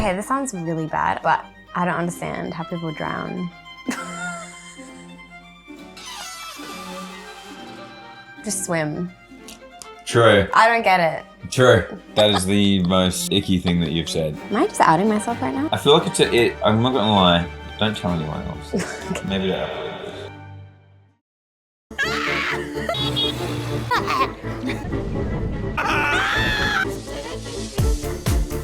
Okay, this sounds really bad, but I don't understand how people drown. Just swim. True. I don't get it. True. That is the most icky thing that you've said. Am I just outing myself right now? I feel like it's a it. I'm not gonna lie. Don't tell anyone else. Maybe that.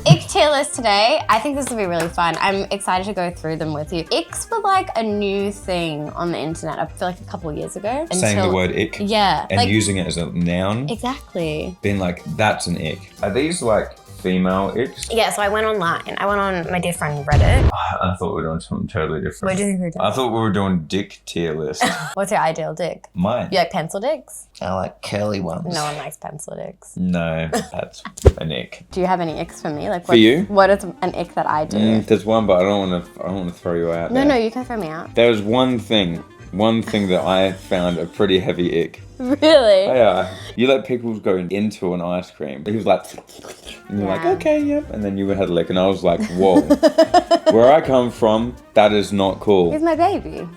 ICKS tier list today. I think this will be really fun. I'm excited to go through them with you. ICKS were like a new thing on the internet, I feel like a couple of years ago. Saying the word ick. Yeah. And like, using it as a noun. Exactly. Being like, that's an ick. Are these like female icks? Yeah, so I went online. I went on my dear friend Reddit. I thought we were doing something totally different. What do you think we were doing? I thought we were doing dick tier list. What's your ideal dick? Mine. You like pencil dicks? I like curly ones. No one likes pencil dicks. No, that's an ick. Do you have any icks for me? Like for you? What is an ick that I do? There's one, but I don't want to throw you out. No, you can throw me out. There was one thing that I found a pretty heavy ick. Really? Yeah. You let pickles go into an ice cream. He was like, and you're like, okay, yep. And then you had a lick, and I was like, whoa. Where I come from, that is not cool. He's my baby.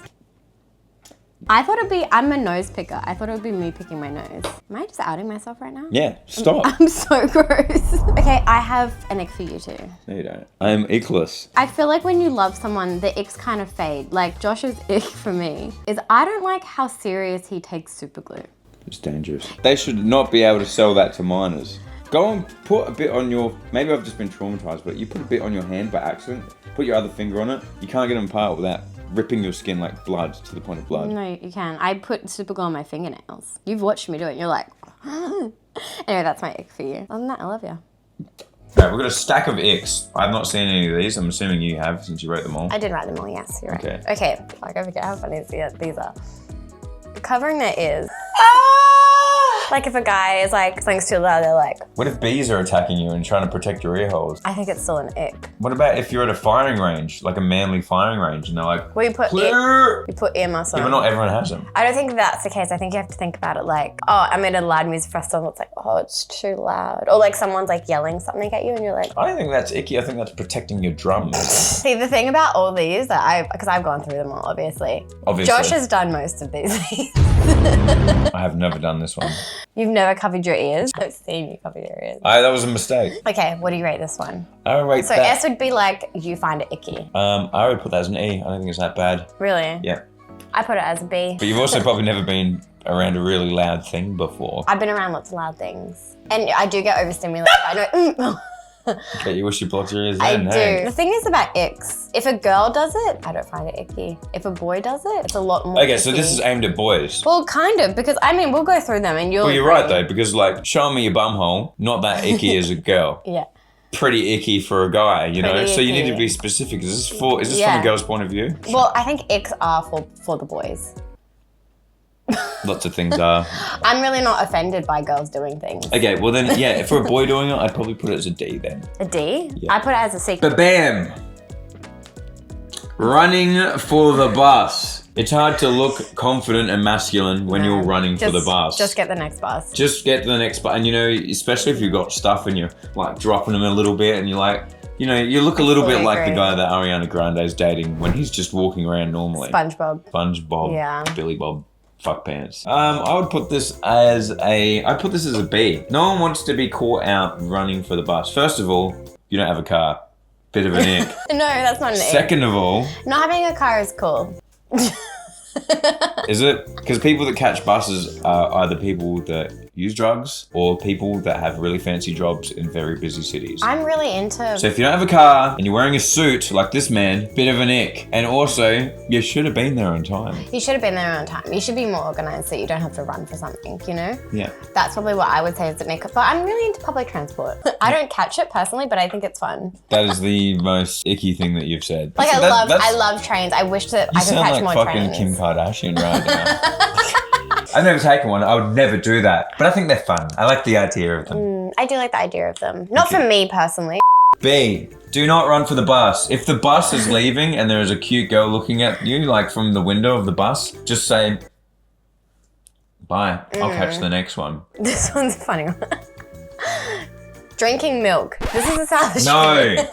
I thought it'd be, I'm a nose picker. I thought it would be me picking my nose. Am I just outing myself right now? Yeah, stop. I'm so gross. Okay, I have an ick for you too. No, you don't. I'm ickless. I feel like when you love someone, the icks kind of fade. Like Josh's ick for me is I don't like how serious he takes super glue. It's dangerous. They should not be able to sell that to minors. Go and put a bit on your, maybe I've just been traumatized, but you put a bit on your hand by accident, put your other finger on it, you can't get them apart without ripping your skin like blood to the point of blood. No, you can. I put super glue on my fingernails. You've watched me do it and you're like, anyway, that's my ick for you. Other than that, I love you. Alright, we've got a stack of icks. I've not seen any of these. I'm assuming you have since you wrote them all. I did write them all, yes, you're right. Okay. Okay, like I forget how funny these are. Covering their ears. Like if a guy is like, something's too loud, they're like. What if bees are attacking you and trying to protect your ear holes? I think it's still an ick. What about if you're at a firing range, like a manly firing range, and they're like, well, you put earmuffs on. Yeah, but not everyone has them. I don't think that's the case. I think you have to think about it like, oh, I'm at a loud music festival. It's like, oh, it's too loud. Or like someone's like yelling something at you and you're like. I don't think that's icky. I think that's protecting your drums. See, the thing about all these, because I've gone through them all, obviously. Josh has done most of these. I have never done this one. You've never covered your ears? I've seen you cover your ears. That was a mistake. Okay, what do you rate this one? I would rate so that. S would be like, you find it icky. I would put that as an E. I don't think it's that bad. Really? Yeah. I put it as a B. But you've also probably never been around a really loud thing before. I've been around lots of loud things. And I do get overstimulated. I know. Okay, you wish you blocked your ears I in, do. hey? The thing is about icks, if a girl does it, I don't find it icky. If a boy does it, it's a lot more Okay, icky. so this is aimed at boys. Well, kind of, because I mean, we'll go through them and you'll. Well, you're right though, because like, showing me your bumhole, not that icky as a girl. Yeah. Pretty icky for a guy, you know? Pretty So you need to icky. be specific. Is this from a girl's point of view? Well, I think icks are for the boys. Lots of things are. I'm really not offended by girls doing things. Okay, well then, yeah, if for a boy doing it, I'd probably put it as a D then. A D? Yeah. I put it as a C. Ba-bam! Running for the bus. It's hard to look confident and masculine when you're running for the bus. Just get the next bus. Just get to the next bus. And you know, especially if you've got stuff and you're like dropping them a little bit and you're like, you know, you look a little bit like the guy that Ariana Grande is dating when he's just walking around normally. SpongeBob. Yeah. Billy Bob. Fuck pants. I would put this as a B. No one wants to be caught out running for the bus. First of all, you don't have a car. Bit of an ick. No, that's not an ick. Second of all, not having a car is cool. Is it? Because people that catch buses are either people that use drugs or people that have really fancy jobs in very busy cities. I'm really into... So if you don't have a car and you're wearing a suit like this man, bit of an ick. And also, you should have been there on time. You should have been there on time. You should be more organised so you don't have to run for something, you know? Yeah. That's probably what I would say is an ick. But I'm really into public transport. I don't catch it personally, but I think it's fun. That is the most icky thing that you've said. Like I love trains. I wish that I could catch more trains. You sound like fucking Kim Kardashian right now. I've never taken one. I would never do that. But I think they're fun. I like the idea of them. I do like the idea of them. Not for me personally. B, do not run for the bus. If the bus is leaving and there is a cute girl looking at you, like from the window of the bus, just say, bye. I'll catch the next one. This one's a funny one. Drinking milk. This is a South No. South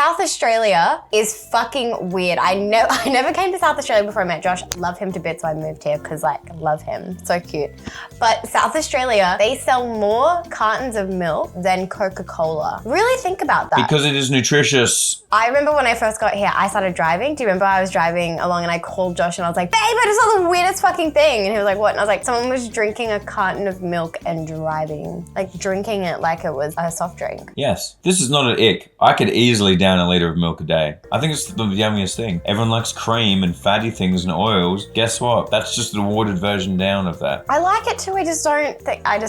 South Australia is fucking weird. I never came to South Australia before I met Josh. Love him to bits, so I moved here because like, love him. So cute. But South Australia, they sell more cartons of milk than Coca-Cola. Really think about that. Because it is nutritious. I remember when I first got here, I started driving. Do you remember I was driving along and I called Josh and I was like, babe, I just saw the weirdest fucking thing. And he was like, what? And I was like, someone was drinking a carton of milk and driving. Like drinking it like it was a soft drink. Yes. This is not an ick. I could easily down a litre of milk a day. I think it's the yummiest thing. Everyone likes cream and fatty things and oils. Guess what? That's just the watered version down of that. I like it too. I just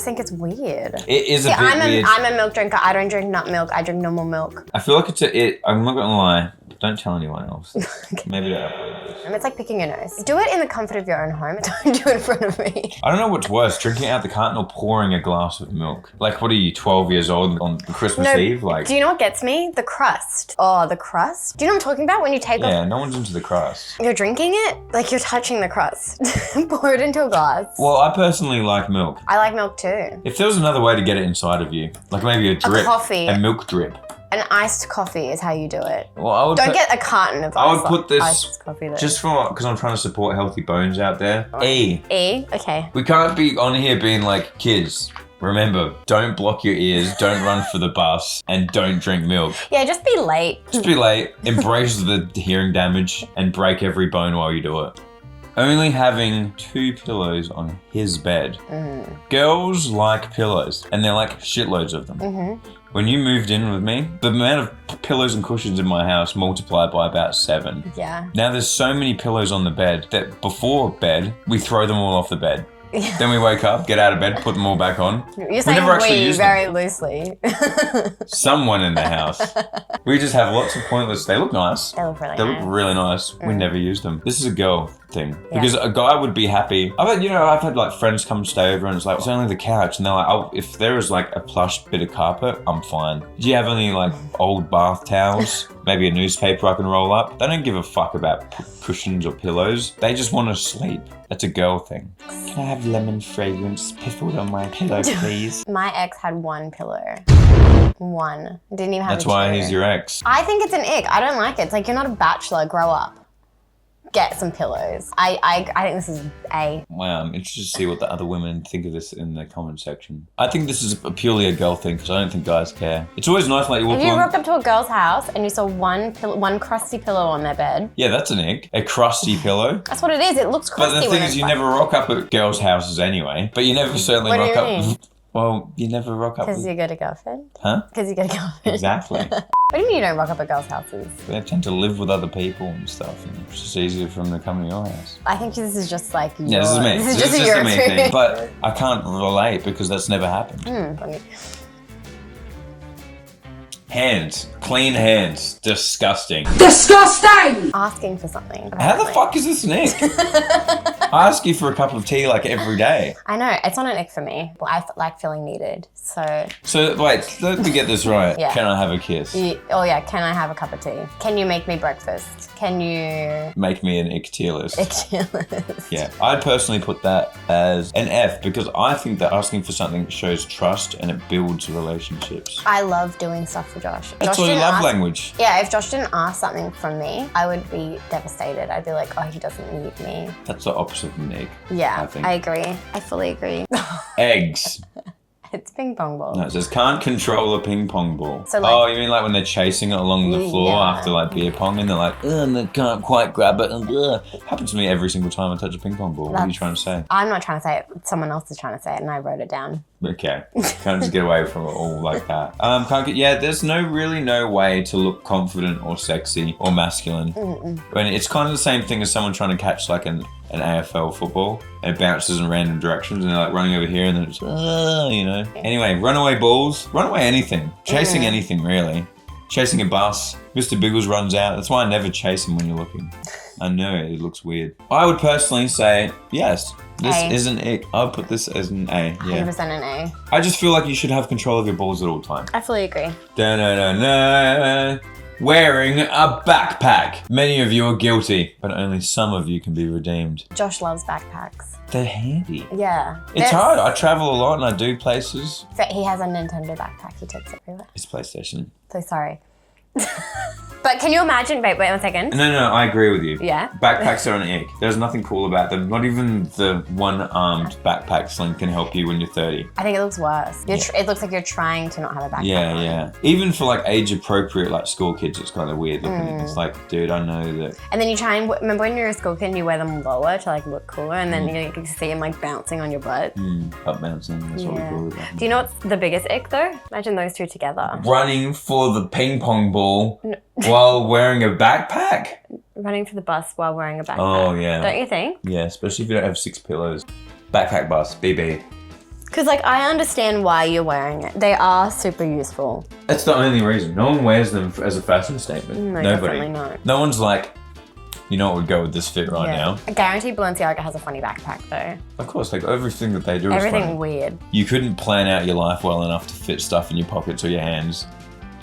think it's weird. It is a bit weird. I'm a milk drinker. I don't drink nut milk. I drink normal milk. I feel like it's a it. I'm not gonna lie. Don't tell anyone else. Okay. Maybe don't upload this. It's like picking your nose. Do it in the comfort of your own home. Don't do it in front of me. I don't know what's worse, drinking out the carton or pouring a glass of milk. Like, what are you, 12 years old on Christmas Eve? Like, do you know what gets me? The crust. Oh, the crust. Do you know what I'm talking about? When you take off... Yeah, no one's into the crust. You're drinking it, like you're touching the crust. Pour it into a glass. Well, I personally like milk. I like milk too. If there was another way to get it inside of you, like maybe a drip. A coffee. A milk drip. An iced coffee is how you do it. Well, I would Don't get a carton of I would put this iced coffee though. just because I'm trying to support healthy bones out there. E. Okay. We can't be on here being like, kids, remember, don't block your ears, don't run for the bus, and don't drink milk. Yeah, just be late. Just be late, embrace the hearing damage, and break every bone while you do it. Only having 2 pillows on his bed. Girls like pillows, and they're like shitloads of them. When you moved in with me, the amount of pillows and cushions in my house multiplied by about 7. Yeah. Now there's so many pillows on the bed that before bed, we throw them all off the bed. Yeah. Then we wake up, get out of bed, put them all back on. You're saying we very loosely. Someone in the house. We just have lots of pointless. They look nice. They look really nice. They look really nice. We never use them. This is a girl thing. Because a guy would be happy. I've had like friends come stay over and it's like, it's only the couch. And they're like, oh, if there is like a plush bit of carpet, I'm fine. Do you have any like old bath towels? Maybe a newspaper I can roll up? They don't give a fuck about cushions or pillows. They just want to sleep. That's a girl thing. Can I have lemon fragrance piffled on my pillow, please? My ex had 1 pillow. 1. Didn't even have That's why he's your ex. I think it's an ick. I don't like it. It's like, you're not a bachelor. Grow up. Get some pillows. I think this is A. Wow, I'm interested to see what the other women think of this in the comment section. I think this is purely a girl thing because I don't think guys care. It's always nice like you walk If you rock up to a girl's house and you saw one crusty pillow on their bed. Yeah, that's an ick. A crusty pillow. That's what it is. It looks crusty. But the thing is, you never rock up at girls' houses anyway. But you never certainly rock up. Well, you never rock up. Because you got a girlfriend? Huh? Because you got a girlfriend. Exactly. What do you mean you don't rock up at girls' houses? They tend to live with other people and stuff, and it's just easier for them to come to your house. I think this is just like your... Yeah, this is me. This is just a me thing. But I can't relate because that's never happened. Funny. Hands. Clean hands. Disgusting. Disgusting! Asking for something. Apparently. How the fuck is this an ick? I ask you for a cup of tea like every day. I know, it's not an ick for me. But I like feeling needed, so... So, wait, let me get this right. Yeah. Can I have a kiss? Oh yeah, can I have a cup of tea? Can you make me breakfast? Can you... Make me an ick tier list. Ick tier list. Yeah, I'd personally put that as an F because I think that asking for something shows trust and it builds relationships. I love doing stuff for Josh. That's all your love language. Yeah, if Josh didn't ask something from me, I would be devastated. I'd be like, oh, he doesn't need me. That's the opposite of an egg. Yeah, I think. I agree. I fully agree. Eggs. It's ping pong ball. No, it says can't control a ping pong ball. So, like, oh, you mean like when they're chasing it along the floor Yeah. after like beer pong and they're like, ugh, and they can't quite grab it. And happens to me every single time I touch a ping pong ball. What are you trying to say? I'm not trying to say it. Someone else is trying to say it, and I wrote it down. Okay, can't just get away from it all like that. There's really no way to look confident or sexy or masculine. When it's kind of the same thing as someone trying to catch like an AFL football and it bounces in random directions and they're like running over here and then it's, you know. Anyway, runaway balls, runaway anything, chasing anything really. Chasing a bus, Mr. Biggles runs out. That's why I never chase him when you're looking. I know it looks weird. I would personally say yes. This is an ick. I would put this as an A. Yeah. 100% an A. I just feel like you should have control of your balls at all times. I fully agree. Da-na-na-na. Wearing a backpack. Many of you are guilty, but only some of you can be redeemed. Josh loves backpacks. They're handy. Yeah. It's hard. I travel a lot and I do places. He has a Nintendo backpack. He takes it everywhere. It's PlayStation. So sorry. But can you imagine, wait 1 second. No, I agree with you. Yeah. Backpacks are an ick. There's nothing cool about them. Not even the one-armed backpack sling can help you when you're 30. I think it looks worse. It looks like you're trying to not have a backpack. Yeah. Even for like age-appropriate like school kids, it's kind of weird looking. It's like, dude, I know that. And then you try and, remember when you're a school kid and you wear them lower to like look cooler, and then you can see them like bouncing on your butt. Up bouncing, that's what we call it. Do you know what's the biggest ick though? Imagine those two together. Running for the ping pong ball while wearing a backpack? Running for the bus while wearing a backpack. Oh, yeah. Don't you think? Yeah, especially if you don't have 6 pillows. Backpack bus, BB. Because like I understand why you're wearing it. They are super useful. That's the only reason. No one wears them as a fashion statement. No, Nobody. definitely not. No one's like, you know what would go with this fit right now? I guarantee Balenciaga has a funny backpack though. Of course, like everything that they do is Everything funny. weird. You couldn't plan out your life well enough to fit stuff in your pockets or your hands.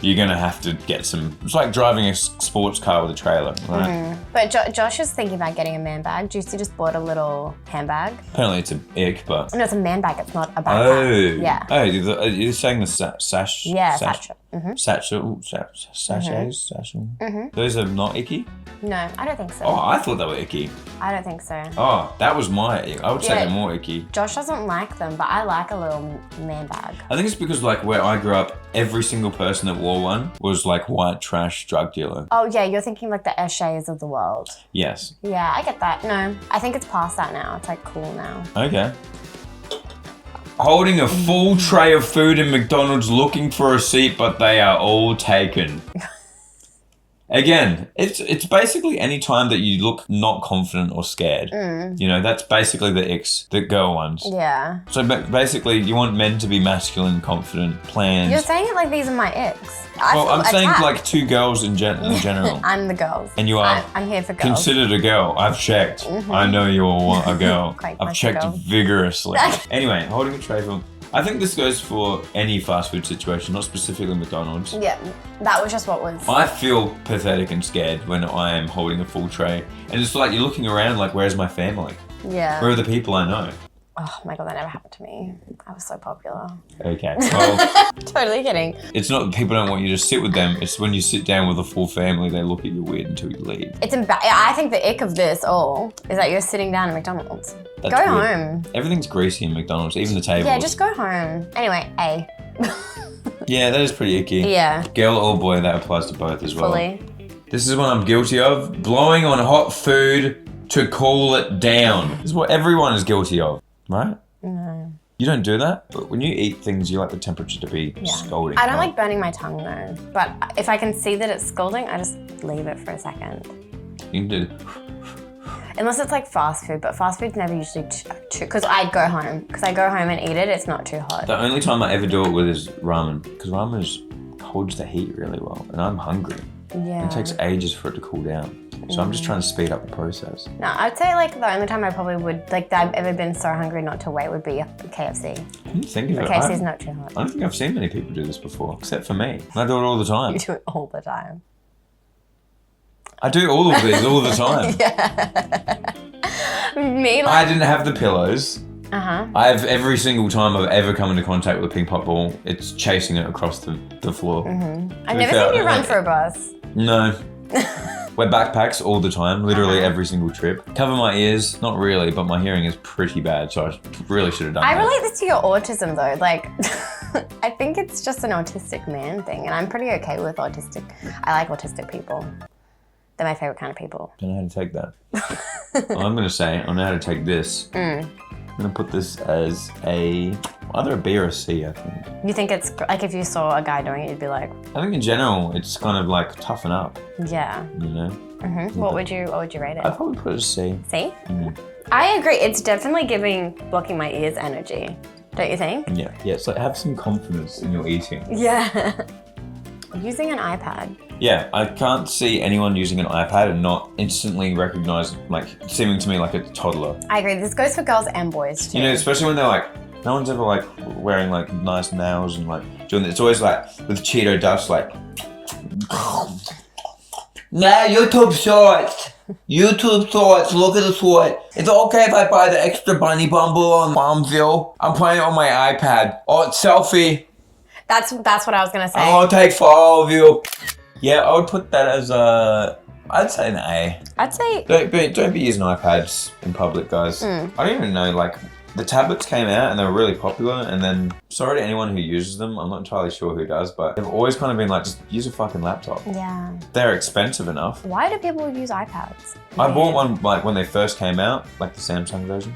You're gonna have to get some. It's like driving a sports car with a trailer, right? But Josh is thinking about getting a man bag. Juicy just bought a little handbag. Apparently it's an ick, but. No, it's a man bag. It's not a backpack. Yeah. Oh, you're saying the sash? Yeah, satchel. Sachets? Those are not icky? No, I don't think so. Oh, I thought they were icky. I don't think so. Oh, that was my ick. I would say Yeah. they're more icky. Josh doesn't like them, but I like a little man bag. I think it's because like where I grew up, every single person that wore one was like white trash drug dealer. Oh yeah, you're thinking like the Eshays of the world. Yes. Yeah, I get that. No, I think it's past that now. It's like cool now. Okay. Holding a full tray of food in McDonald's looking for a seat, but they are all taken. Again, it's basically any time that you look not confident or scared. You know, that's basically the icks, the girl ones. Yeah. So basically, you want men to be masculine, confident, planned. You're saying it like these are my icks. Well, I'm saying like two girls in general. I'm the girls. And you are I'm here for girls. considered a girl. I've checked. I know you're a girl. Quite I've like a checked girl. vigorously. Anyway, holding a tray full. I think this goes for any fast food situation, not specifically McDonald's. Yeah, that was just what was. I feel pathetic and scared when I am holding a full tray. And it's like you're looking around like, where's my family? Yeah. Where are the people I know? Oh my god, that never happened to me. I was so popular. Okay, well, Totally kidding. it's not that people don't want you to sit with them. It's when you sit down with a full family, they look at you weird until you leave. I think the ick of this all is that you're sitting down at McDonald's. That's Go weird. home. Everything's greasy in McDonald's, even the tables. Yeah, just go home. Anyway, A. Yeah, that is pretty icky. Yeah. Girl or boy, that applies to both as well. Fully. This is what I'm guilty of. Blowing on hot food to cool it down. This is what everyone is guilty of, right? No. You don't do that? But when you eat things, you like the temperature to be scalding. I don't right? like burning my tongue though. But if I can see that it's scalding, I just leave it for a second. You can do Unless it's like fast food, but fast food's never usually too, because I go home. Because I go home and eat it, it's not too hot. The only time I ever do it with is ramen. Because ramen holds the heat really well. And I'm hungry. Yeah. It takes ages for it to cool down. So I'm just trying to speed up the process. No, I'd say like the only time I probably would, like that I've ever been so hungry not to wait would be KFC. I didn't think of But it. KFC's not too hot. I don't think I've seen many people do this before, except for me. And I do it all the time. You do it all the time. I do all of these all the time. Me I like, didn't have the pillows. uh-huh. I've every single time I've ever come into contact with a ping pong ball, it's chasing it across the floor. I've never seen you run for a bus. No. Wear backpacks all the time, literally every single trip. Cover my ears, not really, but my hearing is pretty bad, so I really should have done I that. relate this to your autism though. Like, I think it's just an autistic man thing, and I'm pretty okay with autistic. I like autistic people. They're my favorite kind of people. I don't know how to take that. Well, I'm going to say, I know how to take this. I'm going to put this as either a B or a C, I think. You think it's like if you saw a guy doing it, you'd be like, I think in general, it's kind of like toughen up, yeah. you know? What would you rate it? I'd probably put it as C. See? I agree. It's definitely giving blocking my ears energy. Don't you think? Yeah, it's like have some confidence in your eating. Yeah. Using an iPad. Yeah, I can't see anyone using an iPad and not instantly recognize, like, seeming to me like a toddler. I agree. This goes for girls and boys too. You know, especially when they're like, no one's ever like wearing like nice nails and like doing it. It's always like with Cheeto dust, like. Nah, YouTube Shorts. YouTube Shorts. Look at the short. It's okay if I buy the extra bunny bumble on Farmville. I'm playing it on my iPad. Oh, it's selfie. That's what I was gonna say. I'm gonna take for all of you. Yeah, I would put that as I'd say an A. I'd say... Don't be using iPads in public, guys. I don't even know, like, the tablets came out and they were really popular, and then, sorry to anyone who uses them, I'm not entirely sure who does, but they've always kind of been like, just use a fucking laptop. Yeah. They're expensive enough. Why do people use iPads? I bought one like when they first came out, like the Samsung version,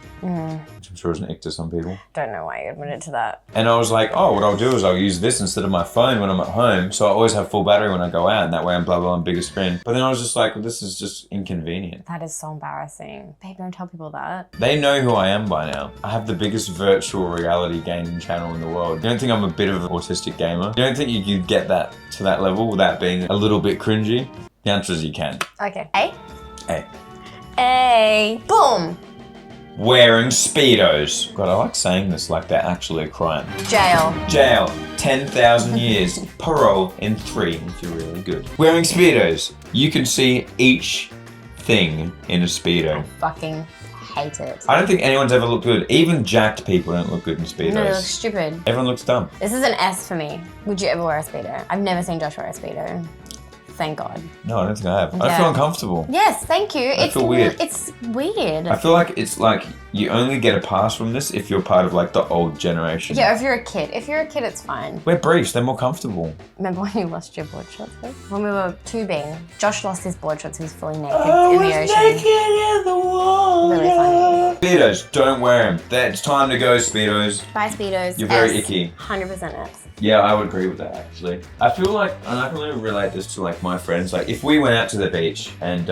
which I'm sure is an ick to some people. Don't know why you admitted to that. And I was like, oh, what I'll do is I'll use this instead of my phone when I'm at home, so I always have full battery when I go out, and that way I'm blah blah on bigger screen. But then I was just like, well, this is just inconvenient. That is so embarrassing. Babe, don't tell people that. They know who I am by now. I have the biggest virtual reality gaming channel in the world. You don't think I'm a bit of an autistic gamer? You don't think you can get that to that level without being a little bit cringy? The answer is you can. Okay. A? A. A. Boom! Wearing Speedos. God, I like saying this like they're actually a crime. Jail. Jail, 10,000 years. Parole in 3 if you're really good. Wearing Speedos. You can see each thing in a Speedo. Fucking hate it. I don't think anyone's ever looked good. Even jacked people don't look good in Speedos. No, they look stupid. Everyone looks dumb. This is an S for me. Would you ever wear a Speedo? I've never seen Josh wear a Speedo. Thank God. No, I don't think I have. I Yeah. feel uncomfortable. Yes, thank you. I feel weird. It's weird. I feel like it's like you only get a pass from this if you're part of like the old generation. Yeah, if you're a kid. If you're a kid, it's fine. Wear briefs, they're more comfortable. Remember when you lost your board shorts? Babe? When we were tubing, Josh lost his board shorts. He was fully naked in the ocean. Naked in the water. Really funny. Speedos, don't wear them. It's time to go, Speedos. Buy Speedos. You're very S. icky. 100% S. Yeah, I would agree with that actually. I feel like, and I can only relate this to like my friends, like if we went out to the beach and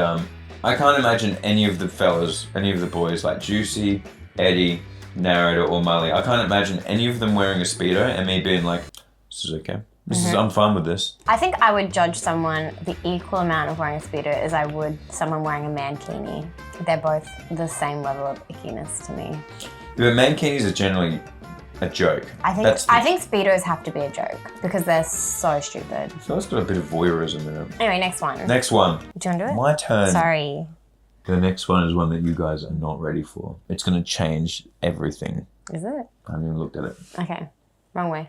I can't imagine any of the fellas, any of the boys like Juicy, Eddie, Narrator or Mully, I can't imagine any of them wearing a Speedo and me being like, this is okay. I'm fine with this. I think I would judge someone the equal amount of wearing a Speedo as I would someone wearing a mankini. They're both the same level of ickiness to me. But mankinis are generally a joke. I think Speedos have to be a joke because they're so stupid. I feel it's got a bit of voyeurism in it. Anyway, next one. Next one. Do you want to do it? My turn. Sorry. The next one is one that you guys are not ready for. It's going to change everything. Is it? I haven't even looked at it. Okay. Wrong way.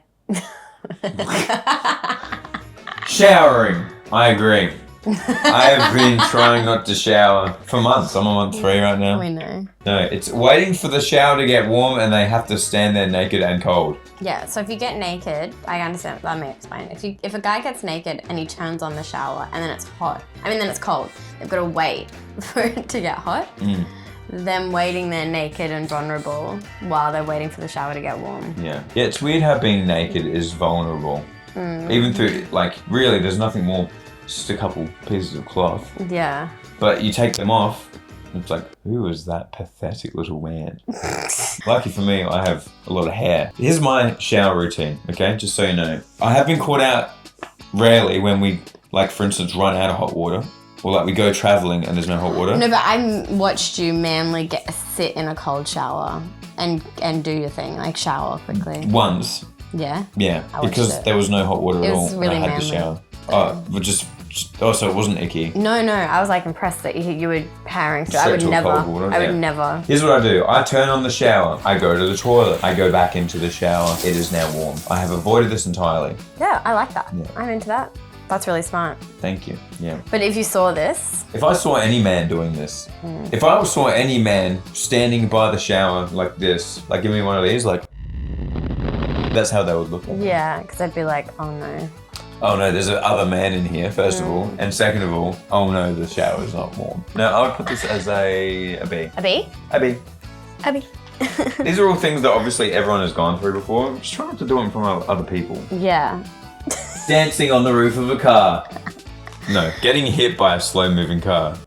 Showering. I agree. I have been trying not to shower for months. I'm on month 3 right now. We know. No, it's waiting for the shower to get warm and they have to stand there naked and cold. Yeah, so if you get naked, I understand, let me explain. If a guy gets naked and he turns on the shower and then it's hot, then it's cold, they've got to wait for it to get hot. Them waiting there naked and vulnerable while they're waiting for the shower to get warm. Yeah. Yeah, it's weird how being naked is vulnerable. Even through, like, really, there's nothing more, just a couple pieces of cloth. Yeah. But you take them off, and it's like, who is that pathetic little man? Lucky for me, I have a lot of hair. Here's my shower routine, okay? Just so you know. I have been caught out rarely when we, like, for instance, run out of hot water. Or like we go traveling and there's no hot water. No, but I watched you manly sit in a cold shower and do your thing, like shower quickly. Once. Yeah? Yeah, because there was no hot water at all. It was really and I had to shower. So it wasn't icky. No, I was like impressed that you were powering through. Straight to cold water, I would never. Here's what I do. I turn on the shower. I go to the toilet. I go back into the shower. It is now warm. I have avoided this entirely. Yeah, I like that. Yeah. I'm into that. That's really smart. Thank you. Yeah. But if you saw this... If I saw any man doing this, if I saw any man standing by the shower like this, like give me one of these, like, that's how they would look. Yeah, because I'd be like, oh no. Oh no, there's another man in here, first of all. And second of all, oh no, the shower is not warm. No, I would put this as a B. A B? A B. A B. These are all things that obviously everyone has gone through before. I'm just trying not to do them from other people. Yeah. Dancing on the roof of a car. No, getting hit by a slow-moving car.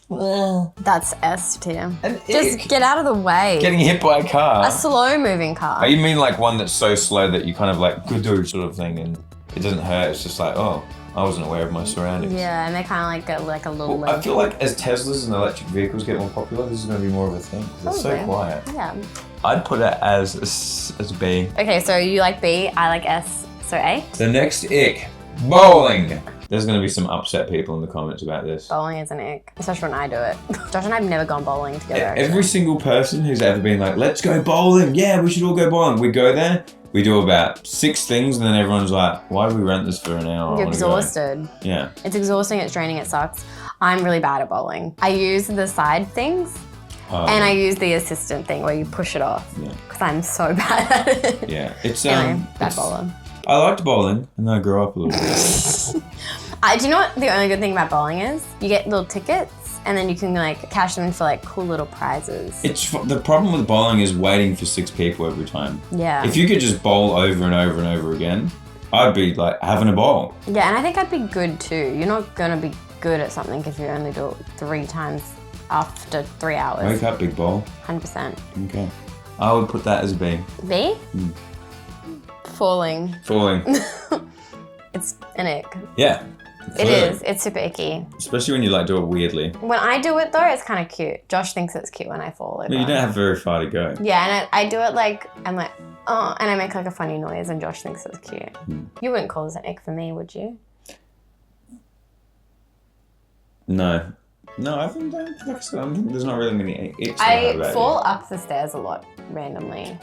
That's S tier. Just get out of the way. Getting hit by a car. A slow-moving car. Oh, you mean like one that's so slow that you kind of like, good do sort of thing, and it doesn't hurt, it's just like, oh, I wasn't aware of my surroundings. Yeah, and they kind of like go like a little I feel like as Teslas and electric vehicles get more popular, this is going to be more of a thing, because it's so quiet. Yeah. I'd put it as B. Okay, so you like B, I like S, so A? The next ick, bowling. There's going to be some upset people in the comments about this. Bowling is an ick, especially when I do it. Josh and I have never gone bowling together. Every single person who's ever been like, let's go bowling. Yeah, we should all go bowling. We go there. We do about 6 things, and then everyone's like, why do we rent this for an hour? You're exhausted. Yeah. It's exhausting, it's draining, it sucks. I'm really bad at bowling. I use the side things, and I use the assistant thing where you push it off. Yeah. Because I'm so bad at it. Yeah. It's anyway, bad bowler. I liked bowling, and then I grew up a little bit. Do you know what the only good thing about bowling is? You get little tickets. And then you can like cash them in for like cool little prizes. The problem with bowling is waiting for 6 people every time. Yeah. If you could just bowl over and over and over again, I'd be like having a bowl. Yeah, and I think I'd be good too. You're not gonna be good at something if you only do it 3 times after 3 hours. Wake up, big bowl. 100%. Okay. I would put that as a B. B? Falling. It's an ick. Yeah. It is. It's super icky. Especially when you like do it weirdly. When I do it though, it's kind of cute. Josh thinks it's cute when I fall over. No, you don't have very far to go. Yeah, and I do it like, I'm like, oh, and I make like a funny noise and Josh thinks it's cute. You wouldn't call this an ick for me, would you? No. No, I think there's not really many icks. I fall up the stairs a lot randomly.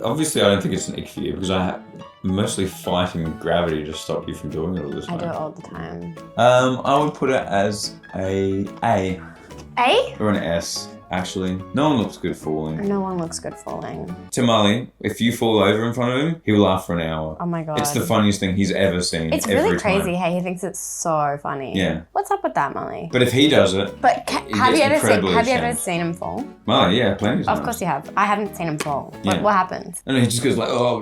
Obviously, I don't think it's an ick for you because I'm mostly fighting gravity to stop you from doing it all the time. I do it all the time. I would put it as a A. A? Or an S. Actually, no one looks good falling. No one looks good falling. Tamale, if you fall over in front of him, he will laugh for an hour. Oh my God. It's the funniest thing he's ever seen. It's really crazy. Hey, he thinks it's so funny. Yeah. What's up with that, Molly? But if he does it, but have you ever seen him fall? Oh yeah, plenty of times. Of course you have. I haven't seen him fall. Yeah. What happens? And he just goes like, oh,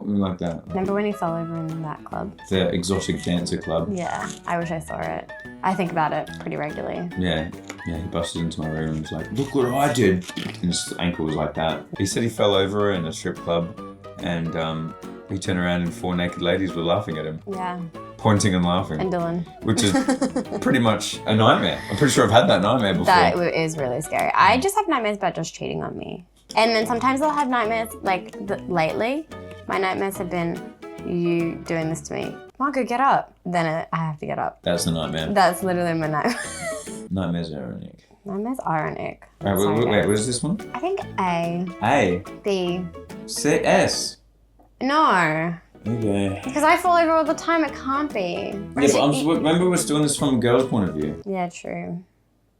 like that. Remember when he fell over in that club? The exotic dancer club. Yeah, I wish I saw it. I think about it pretty regularly. Yeah, he busted into my room and was like, look what I did. And his ankle was like that. He said he fell over in a strip club and he turned around and 4 naked ladies were laughing at him. Yeah. Pointing and laughing. And Dylan. Which is pretty much a nightmare. I'm pretty sure I've had that nightmare before. That is really scary. I just have nightmares about Josh cheating on me. And then sometimes I'll have nightmares, like lately, my nightmares have been you doing this to me. Marco, get up. Then I have to get up. That's the nightmare. That's literally my nightmare. Nightmares are an ick. Nightmares are an ick. All right, wait, what is this one? I think A. A. B. C. S. No. Okay. Because I fall over all the time, it can't be. Yeah, but remember we're doing this from a girl's point of view. Yeah, true.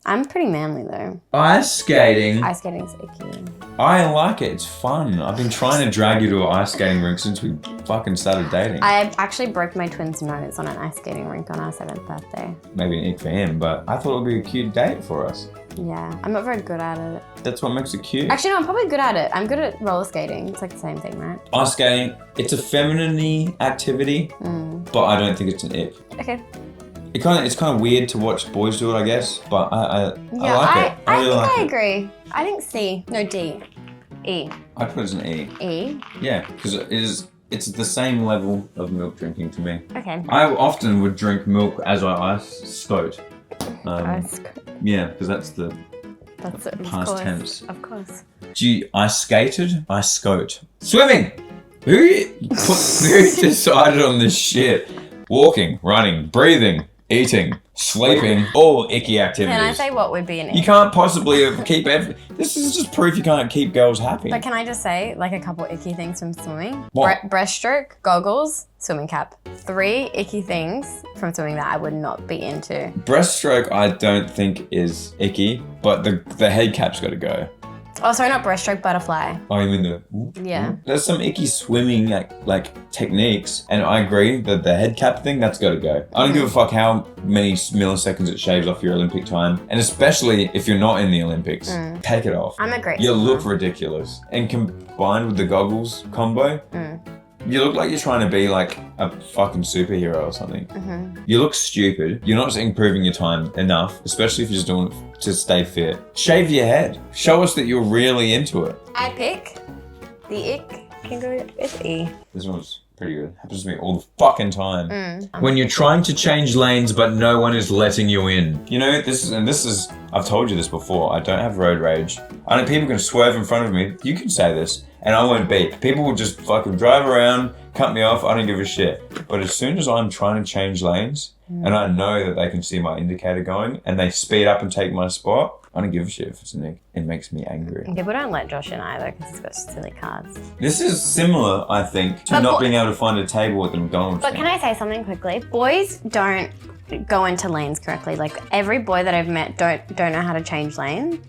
I'm pretty manly though. Ice skating. Ice skating's icky. I like it. It's fun. I've been trying to drag you to an ice skating rink since we fucking started dating. I actually broke my twin's nose on an ice skating rink on our 7th birthday. Maybe an ick for him, but I thought it would be a cute date for us. Yeah, I'm not very good at it. That's what makes it cute. Actually, no, I'm probably good at it. I'm good at roller skating. It's like the same thing, right? Ice skating, it's a feminine activity, but I don't think it's an ick. Okay. It's kind of weird to watch boys do it, I guess, but I like it. I really think like I it. agree. I think C. No, D. E. I put it as an E. E? Yeah, because it's the same level of milk drinking to me. Okay. I often would drink milk as I ice skate. Yeah, because that's the past tense. Of course. I skated, I scote. Swimming! Who decided on this shit? Walking, running, breathing, eating, sleeping, all icky activities. Can I say what would be an ick? You can't possibly keep this is just proof you can't keep girls happy. But can I just say, like, a couple icky things from swimming? What? Breaststroke, goggles, swimming cap. 3 icky things from swimming that I would not be into. Breaststroke I don't think is icky, but the head cap's got to go. Oh, sorry, not breaststroke, butterfly. Oh, you mean the... Yeah. There's some icky swimming like techniques, and I agree that the head cap thing, that's got to go. I don't give a fuck how many milliseconds it shaves off your Olympic time, and especially if you're not in the Olympics, take it off. I'm a great You swimmer. look ridiculous. And combined with the goggles combo, you look like you're trying to be like a fucking superhero or something. You look stupid. You're not improving your time enough, especially if you're just doing it to stay fit. Shave your head. Show us that you're really into it. I pick the ick can go with E. This one's pretty good. Happens to me all the fucking time. When you're trying to change lanes but no one is letting you in. You know, this is I've told you this before. I don't have road rage. I know people can swerve in front of me. You can say this. And I won't beep. People will just fucking drive around, cut me off, I don't give a shit. But as soon as I'm trying to change lanes and I know that they can see my indicator going and they speed up and take my spot, I don't give a shit if it's a nick. It makes me angry. People don't let Josh in either because he's got silly cards. This is similar, I think, to not being able to find a table at the McDonald's. But can I say something quickly? Boys don't go into lanes correctly. Like every boy that I've met don't know how to change lanes.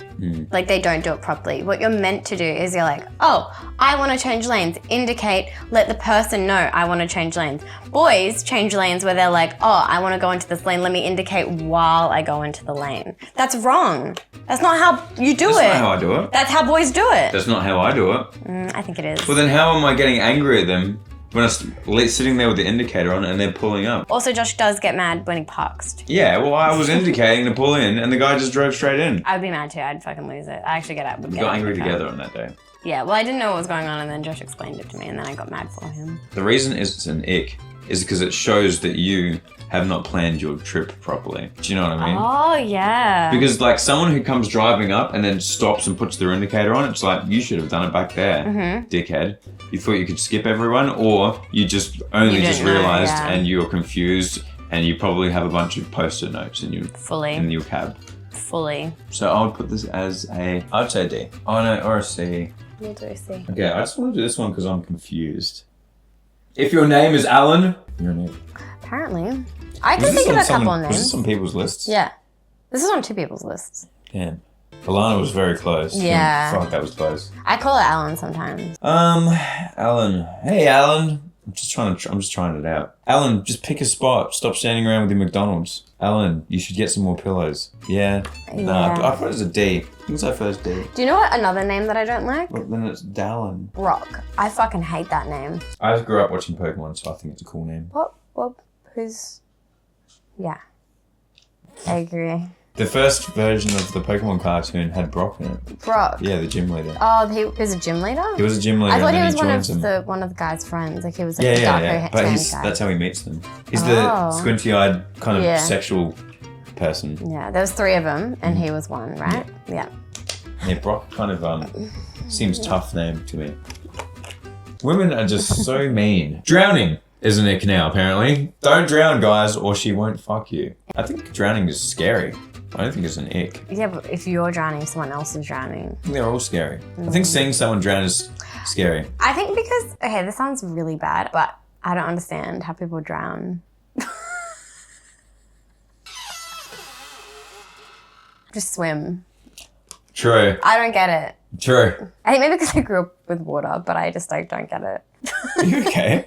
Like they don't do it properly. What you're meant to do is you're like, oh, I want to change lanes. Indicate, let the person know I want to change lanes. Boys change lanes where they're like, oh, I want to go into this lane. Let me indicate while I go into the lane. That's wrong. That's not how you do it. That's not how I do it. That's how boys do it. That's not how I do it. I think it is. Well, then how am I getting angry at them when I'm sitting there with the indicator on and they're pulling up? Also, Josh does get mad when he parks. Yeah, well, I was indicating to pull in and the guy just drove straight in. I would be mad too. I'd fucking lose it. I actually We got angry together on that day. Yeah, well, I didn't know what was going on, and then Josh explained it to me, and then I got mad for him. The reason it's an ick is because it shows that you have not planned your trip properly. Do you know what I mean? Oh, yeah. Because like someone who comes driving up and then stops and puts their indicator on, it's like, you should have done it back there, dickhead. You thought you could skip everyone, or you just just realized and you're confused and you probably have a bunch of post-it notes in your cab. Fully. So I would put this as I'd say D. Oh no, or a C. We'll do a C. Okay, I just want to do this one because I'm confused. If your name is Alan, you're an ick. Apparently. I can think of a couple of names. Was this on people's lists? Yeah. This is on 2 people's lists. Damn. Alana was very close. Yeah. Fuck, that was close. I call her Alan sometimes. Alan. Hey, Alan. I'm just trying it out. Alan, just pick a spot. Stop standing around with your McDonald's. Alan, you should get some more pillows. Yeah. Nah, I thought it was a D. I think it's our first D. Do you know what another name that I don't like? Well, then it's Dallin. Brock. I fucking hate that name. I grew up watching Pokemon, so I think it's a cool name. What? Who's... Yeah. I agree. The first version of the Pokemon cartoon had Brock in it. Brock? Yeah, the gym leader. Oh, he was a gym leader? He was a gym leader. I thought and he then was one of the guy's friends. Like he was like yeah, the dark yeah. But guy. that's how he meets them. He's the squinty-eyed kind of sexual person. Yeah, there was 3 of them, and he was one, right? Yeah. Yeah, Brock kind of seems tough name to me. Women are just so mean. Drowning is an ick now, apparently. Don't drown, guys, or she won't fuck you. I think drowning is scary. I don't think it's an ick. Yeah, but if you're drowning, someone else is drowning. I think they're all scary. I think seeing someone drown is scary. I think because, okay, this sounds really bad, but I don't understand how people drown. Just swim. True. I don't get it. True. I think maybe because I grew up with water, but I just like don't get it. Are you okay?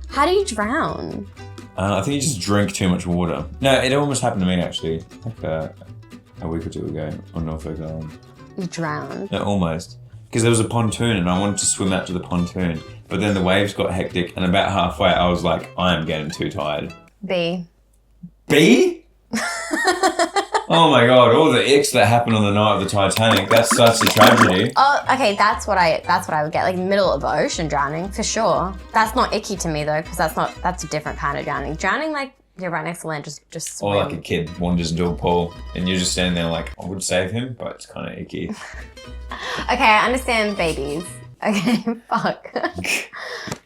How do you drown? I think you just drink too much water. No, it almost happened to me actually, like a week or 2 ago on Norfolk Island. You drowned? No, almost. Because there was a pontoon and I wanted to swim out to the pontoon, but then the waves got hectic and about halfway I was like, I am getting too tired. B. B? Oh my god, all the icks that happened on the night of the Titanic, that's such a tragedy. Oh, okay, that's what I would get, like middle of the ocean drowning, for sure. That's not icky to me though, because that's a different kind of drowning. Drowning, like, you're right next to land, just swim. Or like a kid wanders into a pool and you're just standing there like, I would save him, but it's kind of icky. Okay, I understand babies. Okay, fuck.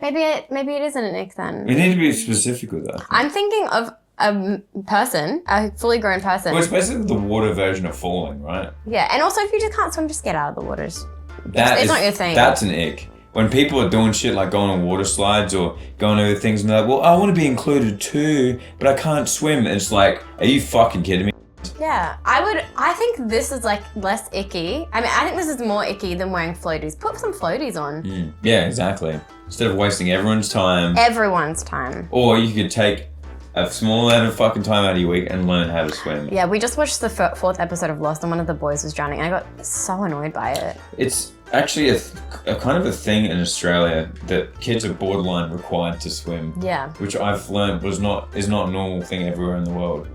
maybe it isn't an ick then. You need to be specific with that. I'm thinking of a person, a fully grown person. Well, it's basically the water version of falling, right? Yeah, and also if you just can't swim, just get out of the water. It's not your thing. That's an ick. When people are doing shit like going on water slides or going over things and they're like, well, I want to be included too, but I can't swim. And it's like, are you fucking kidding me? Yeah, I think this is like less icky. I mean, I think this is more icky than wearing floaties. Put some floaties on. Yeah, exactly. Instead of wasting everyone's time. Everyone's time. Or you could take a small amount of fucking time out of your week and learn how to swim. Yeah, we just watched the 4th episode of Lost and one of the boys was drowning and I got so annoyed by it. It's actually a kind of a thing in Australia that kids are borderline required to swim. Yeah. Which I've learned is not a normal thing everywhere in the world.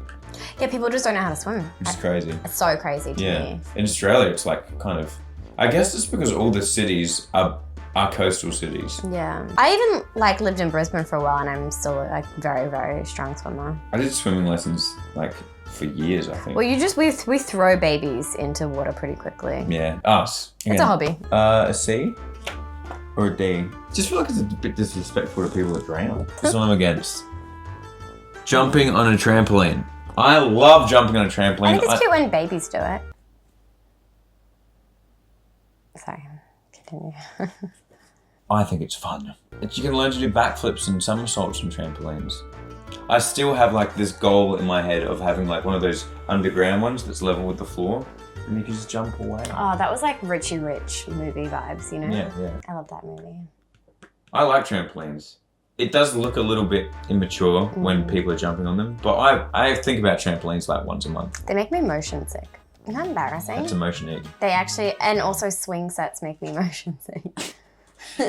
Yeah, people just don't know how to swim. It's crazy. It's so crazy to me. In Australia, it's like kind of, I guess it's because all the cities are coastal cities. Yeah. I even like lived in Brisbane for a while and I'm still like very, very strong swimmer. I did swimming lessons like for years, I think. Well, we throw babies into water pretty quickly. Yeah, us. It's a hobby. A C? Or a D. Just feel like it's a bit disrespectful to people that drown. That's what I'm against. Jumping on a trampoline. I love jumping on a trampoline. I think it's cute when babies do it. Sorry, continue. I think it's fun. You can learn to do backflips and somersaults on trampolines. I still have like this goal in my head of having like one of those underground ones that's level with the floor, and you can just jump away. Oh, that was like Richie Rich movie vibes, you know? Yeah. I love that movie. I like trampolines. It does look a little bit immature when people are jumping on them, but I think about trampolines like once a month. They make me motion sick. Isn't that embarrassing? That's emotion-ic. They actually, and also swing sets make me motion sick.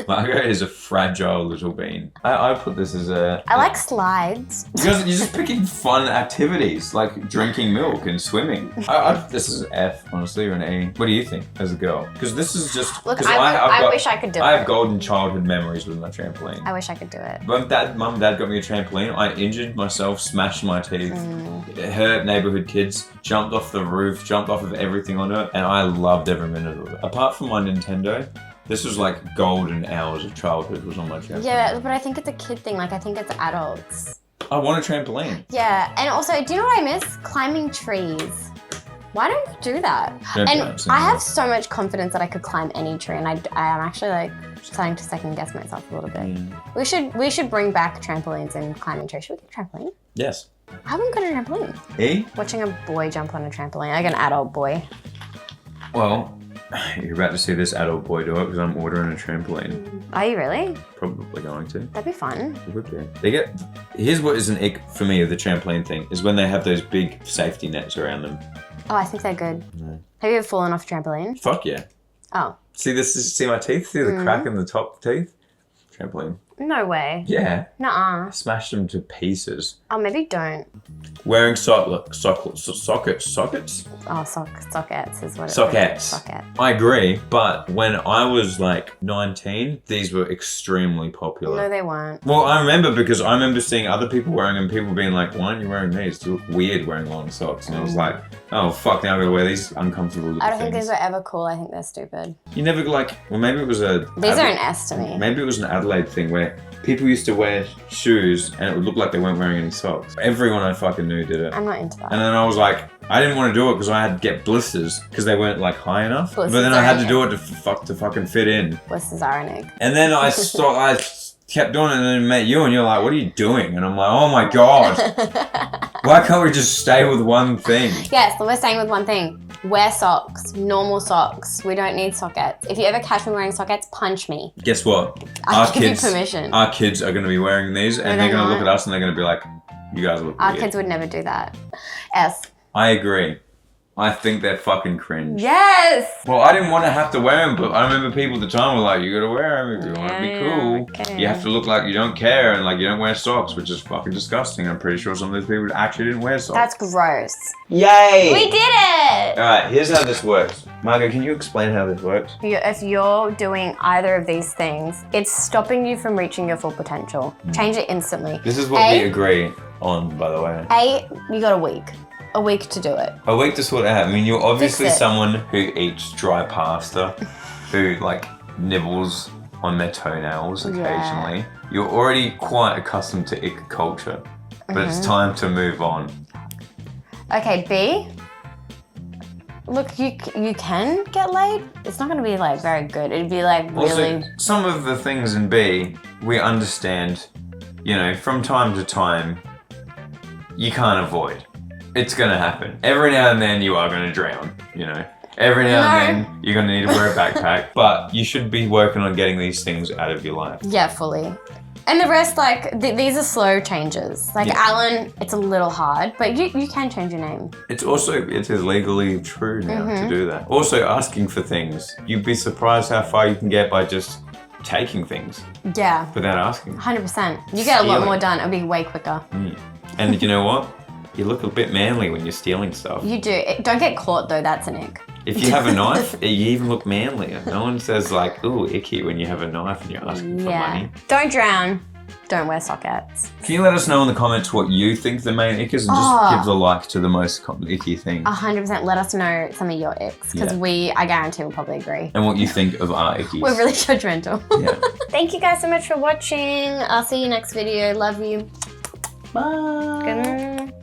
Margaret is a fragile little bean. I put this as a... I like slides. Because you're just picking fun activities, like drinking milk and swimming. This is an F, honestly, or an A. What do you think as a girl? Because this is just... Look, I wish I could do it. I have golden childhood memories with my trampoline. I wish I could do it. When Mum and Dad got me a trampoline, I injured myself, smashed my teeth, hurt neighborhood kids, jumped off the roof, jumped off of everything on it, and I loved every minute of it. Apart from my Nintendo, this was like golden hours of childhood was on my trampoline. Yeah, but I think it's a kid thing. Like, I think it's adults. I want a trampoline. Yeah, and also, do you know what I miss? Climbing trees. Why don't you do that? And I have so much confidence that I could climb any tree, and I am actually like starting to second guess myself a little bit. We should bring back trampolines and climbing trees. Should we get a trampoline? Yes. I haven't got a trampoline. E? Watching a boy jump on a trampoline, like an adult boy. Well, you're about to see this adult boy do it because I'm ordering a trampoline. Are you really? Probably going to. That'd be fun. It would be. Here's what is an ick for me of the trampoline thing, is when they have those big safety nets around them. Oh, I think they're good. No. Have you ever fallen off a trampoline? Fuck yeah. Oh. See my teeth? See the crack in the top teeth? Trampoline. No way. Yeah. Nuh-uh. Smashed them to pieces. Oh, maybe don't. Wearing sockets. Oh, sockets is what it is. Sockets. Socket. I agree, but when I was like 19, these were extremely popular. No, they weren't. Well, I remember seeing other people wearing them, people being like, why aren't you wearing these? You look weird wearing long socks. And I was like, oh fuck, now I'm gonna wear these uncomfortable little I don't think things. these were ever cool. I think they're stupid. You never maybe it was These are an S to me. Maybe it was an Adelaide thing where people used to wear shoes and it would look like they weren't wearing any socks. Everyone I fucking knew did it. I'm not into that. And then I was like, I didn't want to do it because I had to get blisters because they weren't like high enough. Blisters but then I had are to do it to fucking fit in. Blisters are an egg. And then I kept doing it and then met you and you're like, what are you doing? And I'm like, oh my God. Why can't we just stay with one thing? Yes, we're staying with one thing. Wear socks. Normal socks. We don't need sockets. If you ever catch me wearing sockets, punch me. Guess what? I'll give you permission. Our kids are going to be wearing these and they're going to look at us and they're going to be like, you guys look Our weird. kids would never do that. S. I agree. I think they're fucking cringe. Yes! Well, I didn't want to have to wear them, but I remember people at the time were like, you gotta wear them if you want to be cool. Okay. You have to look like you don't care and like you don't wear socks, which is fucking disgusting. I'm pretty sure some of those people actually didn't wear socks. That's gross. Yay! We did it! Alright, here's how this works. Margo, can you explain how this works? If you're doing either of these things, it's stopping you from reaching your full potential. Change it instantly. This is what we agree on, by the way. You got a week. A week to do it. A week to sort it out. I mean, you're obviously someone who eats dry pasta, who like nibbles on their toenails occasionally. Yeah. You're already quite accustomed to ick culture, but it's time to move on. Okay, B. Look, you can get laid. It's not going to be like very good. It'd be like really... Also, some of the things in B, we understand, you know, from time to time, you can't avoid. It's gonna happen. Every now and then you are gonna drown, you know. Every now and then you're gonna need to wear a backpack, but you should be working on getting these things out of your life. Yeah, fully. And the rest, like, these are slow changes. Like, Alan, it's a little hard, but you can change your name. It is legally true now to do that. Also, asking for things. You'd be surprised how far you can get by just taking things. Yeah. Without asking. 100%. You get a lot more done. It'll be way quicker. And you know what? You look a bit manly when you're stealing stuff. You do. Don't get caught though, that's an ick. If you have a knife, you even look manlier. No one says like, ooh, icky when you have a knife and you're asking for money. Don't drown. Don't wear sockets. Can you let us know in the comments what you think the main ick is and just give a like to the most icky thing? 100%. Let us know some of your icks because I guarantee we'll probably agree. And what you think of our ickies. We're really judgmental. Yeah. Thank you guys so much for watching. I'll see you next video. Love you. Bye. Good night.